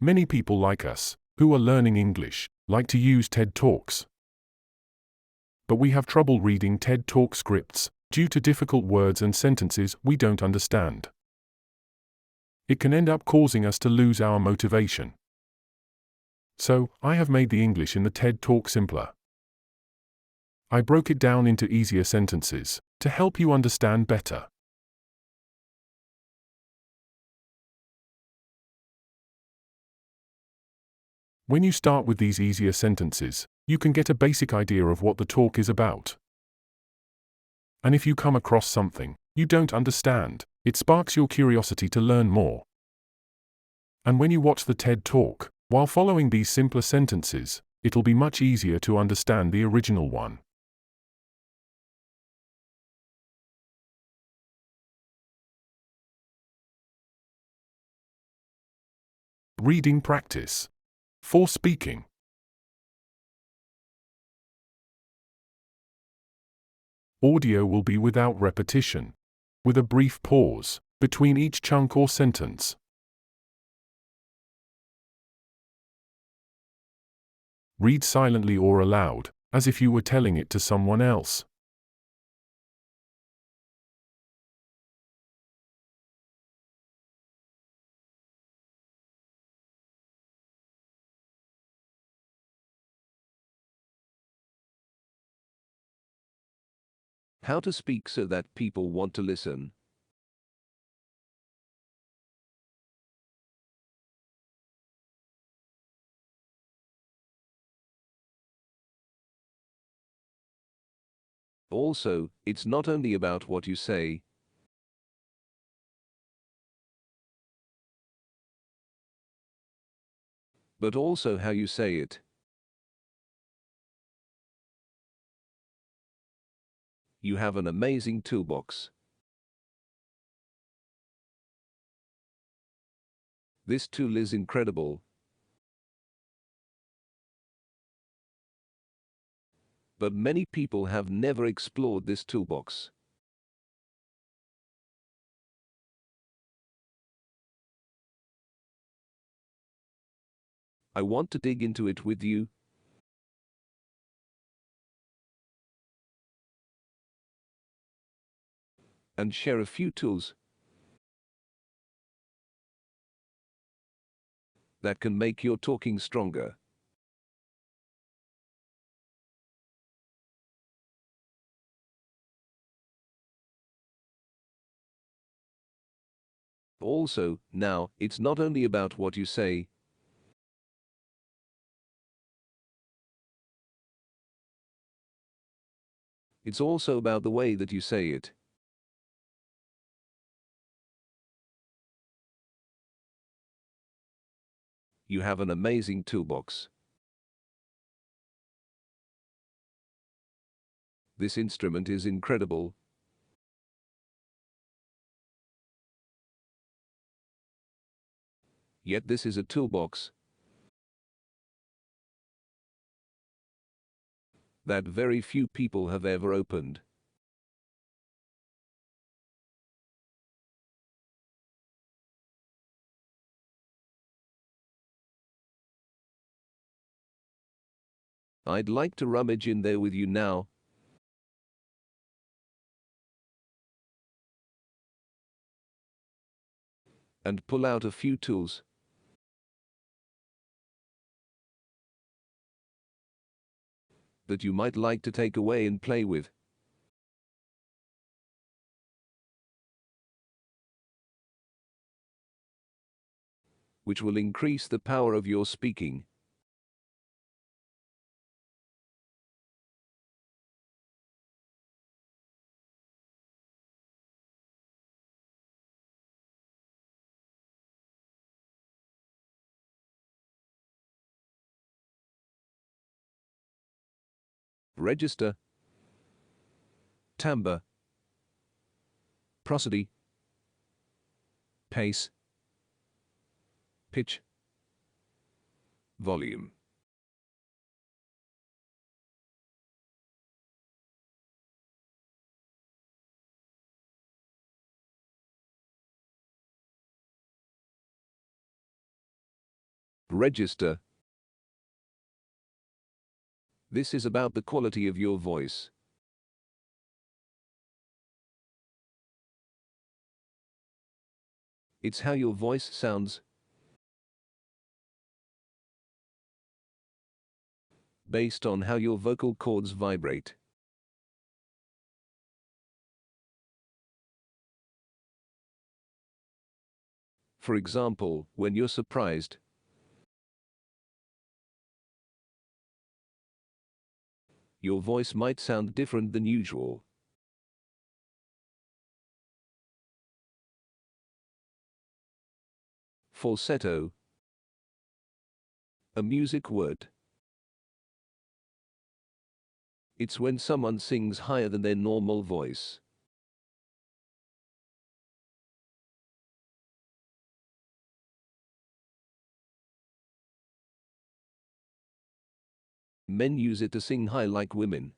Many people like us, who are learning English, like to use TED Talks. But we have trouble reading TED Talk scripts, due to difficult words and sentences we don't understand. It can end up causing us to lose our motivation. So, I have made the English in the TED Talk simpler. I broke it down into easier sentences, to help you understand better. When you start with these easier sentences, you can get a basic idea of what the talk is about. And if you come across something you don't understand, it sparks your curiosity to learn more. And when you watch the TED Talk, while following these simpler sentences, it'll be much easier to understand the original one. Reading practice. For speaking. Audio will be without repetition, with a brief pause between each chunk or sentence. Read silently or aloud, as if you were telling it to someone else. How to speak so that people want to listen. Also, it's not only about what you say, but also how you say it. You have an amazing toolbox. This tool is incredible. But many people have never explored this toolbox. I want to dig into it with you. And share a few tools that can make your talking stronger. Also, now, it's not only about what you say, it's also about the way that you say it. You have an amazing toolbox. This instrument is incredible. Yet this is a toolbox that very few people have ever opened. I'd like to rummage in there with you now. And pull out a few tools that you might like to take away and play with. Which will increase the power of your speaking. Register, timbre, prosody, pace, pitch, volume. Register. This is about the quality of your voice. It's how your voice sounds based on how your vocal cords vibrate. For example, when you're surprised, your voice might sound different than usual. Falsetto. A music word. It's when someone sings higher than their normal voice. Men use it to sing high like women.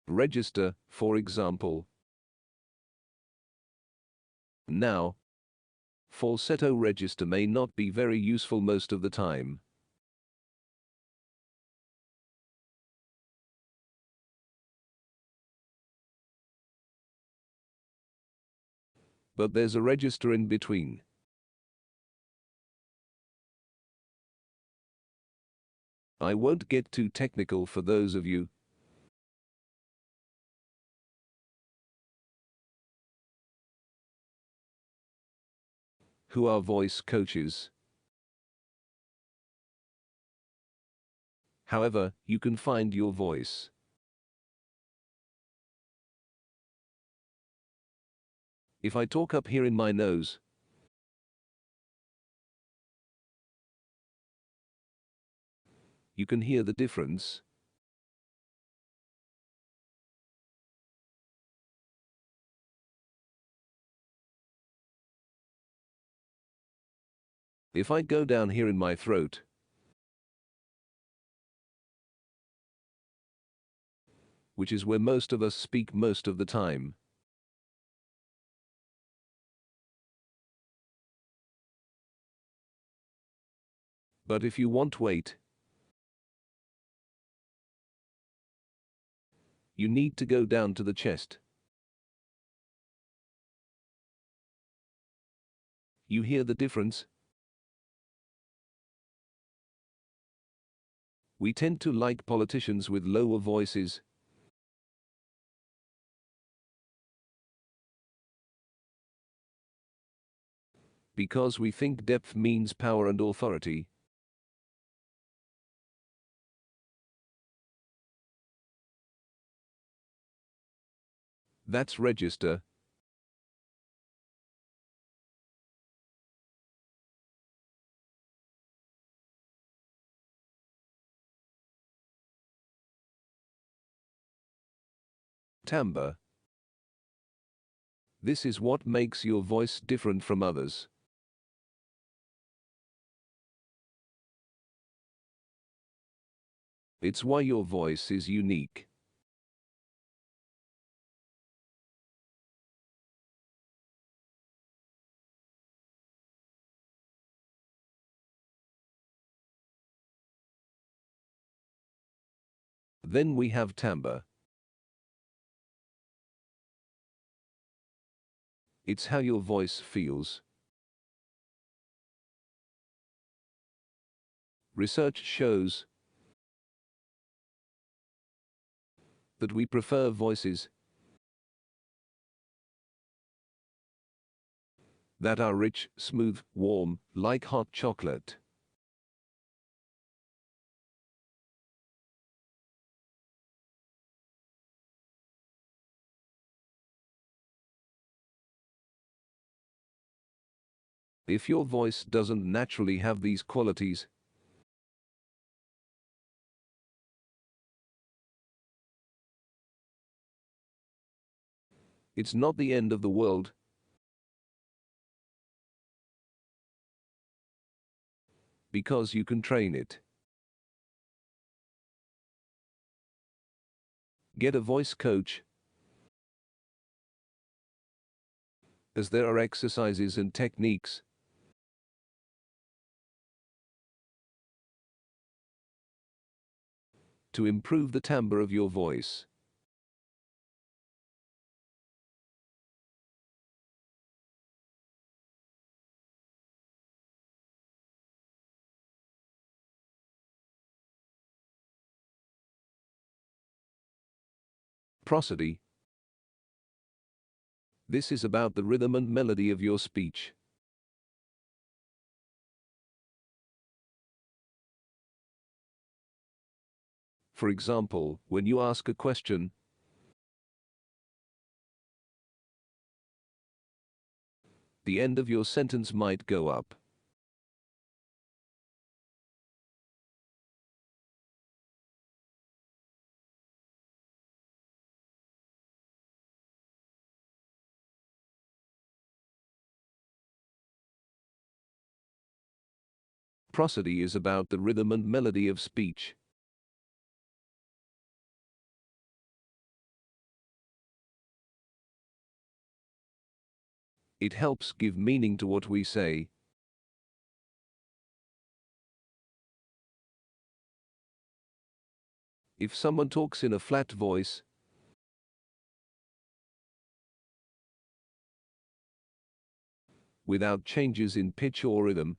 Register, for example. Now, falsetto register may not be very useful most of the time. But there's a register in between. I won't get too technical for those of you who are voice coaches. However, you can find your voice. If I talk up here in my nose, you can hear the difference. If I go down here in my throat, which is where most of us speak most of the time, but if you want weight, you need to go down to the chest. You hear the difference? We tend to like politicians with lower voices. Because we think depth means power and authority. That's register. Timbre. This is what makes your voice different from others. It's why your voice is unique. Then we have timbre. It's how your voice feels. Research shows that we prefer voices that are rich, smooth, warm, like hot chocolate. If your voice doesn't naturally have these qualities, it's not the end of the world. because you can train it. Get a voice coach, as there are exercises and techniques to improve the timbre of your voice. Prosody. This is about the rhythm and melody of your speech. For example, when you ask a question, the end of your sentence might go up. Prosody is about the rhythm and melody of speech. It helps give meaning to what we say. If someone talks in a flat voice, without changes in pitch or rhythm,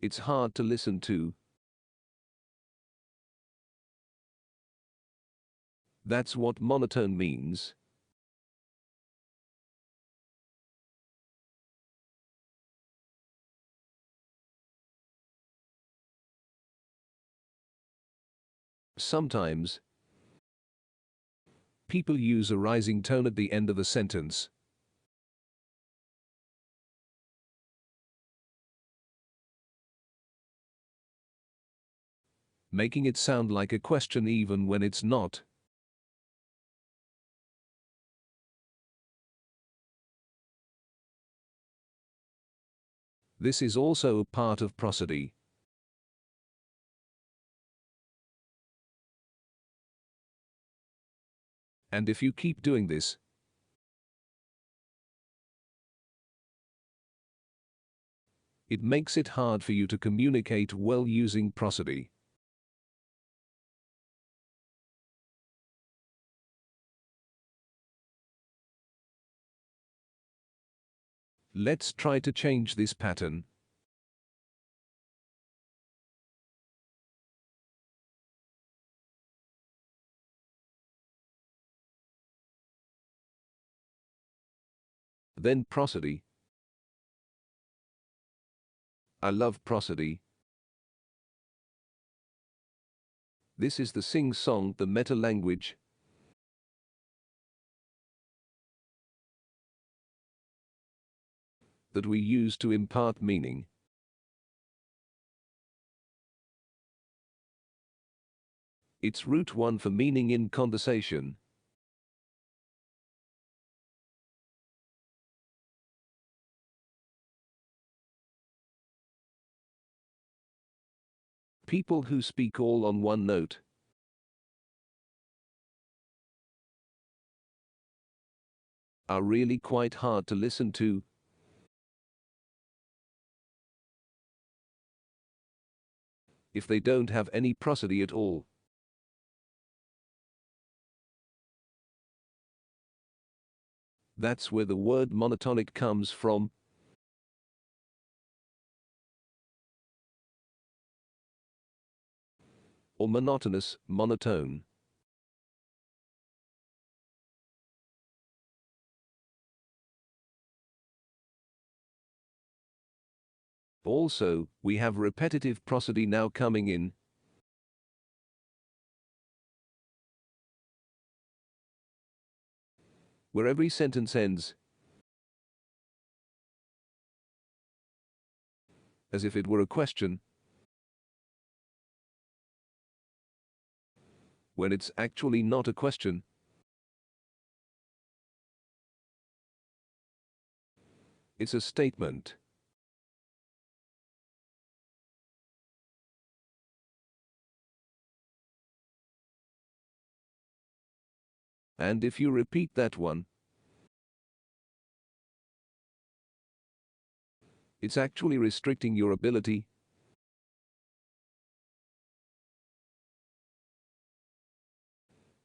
it's hard to listen to. That's what monotone means. Sometimes, people use a rising tone at the end of a sentence. Making it sound like a question even when it's not. This is also a part of prosody. And if you keep doing this, it makes it hard for you to communicate well using prosody. Let's try to change this pattern. Then prosody. I love prosody. This is the sing-song, the meta-language. That we use to impart meaning. It's root one for meaning in conversation. People who speak all on one note are really quite hard to listen to. If they don't have any prosody at all. That's where the word monotonic comes from. Or monotonous, monotone. Also, we have repetitive prosody now coming in. Where every sentence ends as if it were a question, when it's actually not a question. It's a statement. And if you repeat that one, it's actually restricting your ability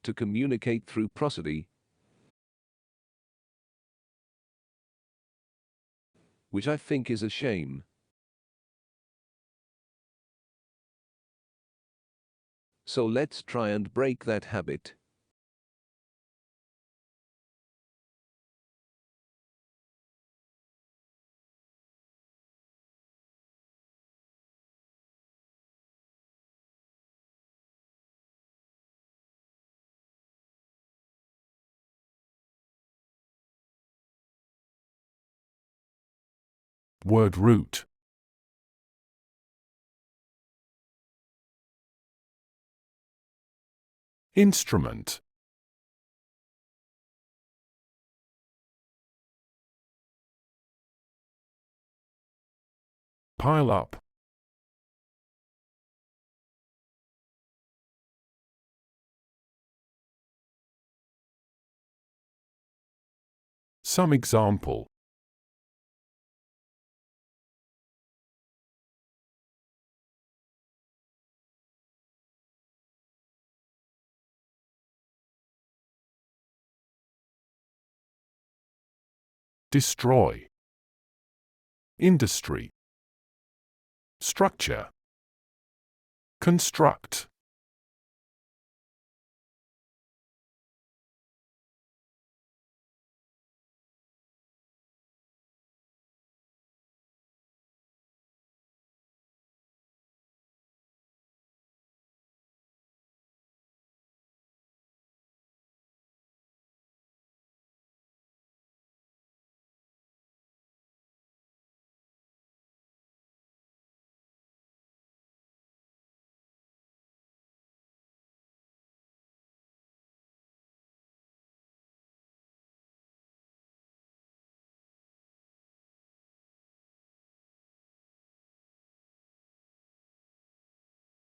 to communicate through prosody, which I think is a shame. So let's try and break that habit. Word root. Instrument. Pile up. Some example. Destroy. Industry. Structure. Construct.